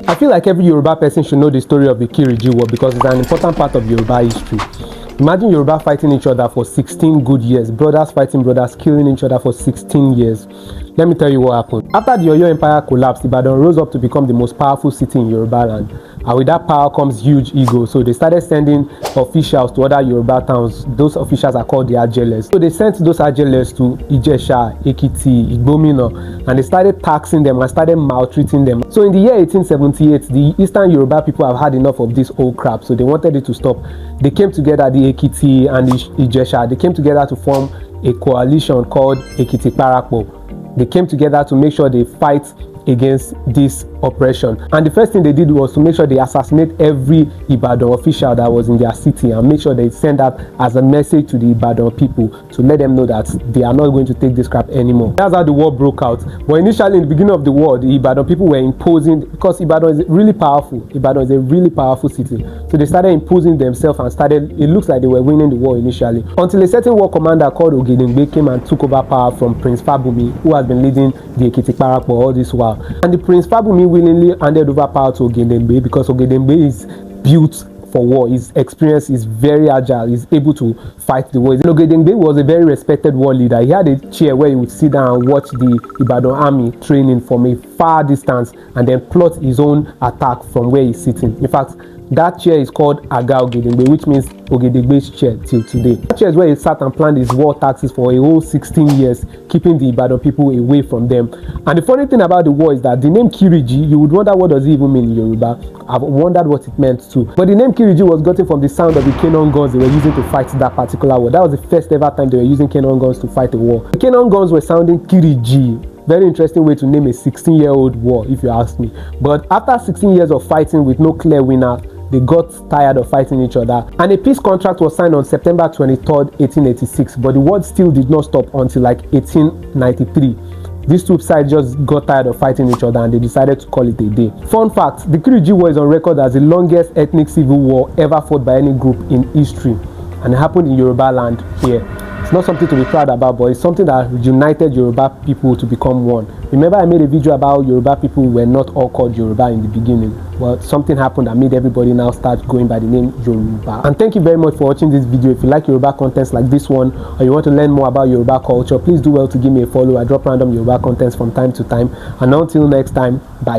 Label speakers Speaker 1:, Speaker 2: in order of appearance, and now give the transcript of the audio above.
Speaker 1: I feel like every Yoruba person should know the story of the Kiriji War because it's an important part of Yoruba history. Imagine Yoruba fighting each other for 16 good years, brothers fighting brothers, killing each other for 16 years. Let me tell you what happened. After the Oyo Empire collapsed, Ibadan rose up to become the most powerful city in Yoruba land. And with that power comes huge ego. So they started sending officials to other Yoruba towns. Those officials are called the Ajeles. So they sent those Ajeles to Ijesha, Ekiti, Igbomina, and they started taxing them and started maltreating them. So in the year 1878, the Eastern Yoruba people have had enough of this old crap. So they wanted it to stop. They came together, the Ekiti and the Ijesha, they came together to form a coalition called Ekiti Parapọ̀. They came together to make sure they fight against this oppression, and the first thing they did was to make sure they assassinate every Ibadan official that was in their city and make sure they send that as a message to the Ibadan people to let them know that they are not going to take this crap anymore. That's how the war broke out. But initially, in the beginning of the war, the Ibadan people were imposing, because Ibadan is really powerful. Ibadan is a really powerful city, so they started imposing themselves and started. It looks like they were winning the war initially, until a certain war commander called Ogedengbe came and took over power from Prince Fabumi, who has been leading the Ekiti Parapọ̀ all this while. And the Prince Fabumi willingly handed over power to Ogedengbe because Ogedengbe is built for war. His experience is very agile. He's able to fight the war. And Ogedengbe was a very respected war leader. He had a chair where he would sit down and watch the Ibadan army training from a far distance and then plot his own attack from where he's sitting. In fact, that chair is called Aga Ogedengbe, which means Ogedengbe's chair till today. That chair is where he sat and planned his war tactics for a whole 16 years, keeping the Ibadan people away from them. And the funny thing about the war is that the name Kiriji, you would wonder what does it even mean in Yoruba. I've wondered what it meant too. But the name Kiriji was gotten from the sound of the cannon guns they were using to fight that particular war. That was the first ever time they were using cannon guns to fight a war. The cannon guns were sounding Kiriji. Very interesting way to name a 16-year-old war, if you ask me. But after 16 years of fighting with no clear winner, they got tired of fighting each other, and a peace contract was signed on September 23rd, 1886. But the war still did not stop until like 1893. These two sides just got tired of fighting each other and they decided to call it a day. Fun fact, the Kiriji War is on record as the longest ethnic civil war ever fought by any group in history, and it happened in Yoruba land here. It's not something to be proud about, but it's something that united Yoruba people to become one. Remember, I made a video about Yoruba people were not all called Yoruba in the beginning. Well, something happened that made everybody now start going by the name Yoruba. And thank you very much for watching this video. If you like Yoruba contents like this one, or you want to learn more about Yoruba culture, please do well to give me a follow. I drop random Yoruba contents from time to time. And until next time, bye.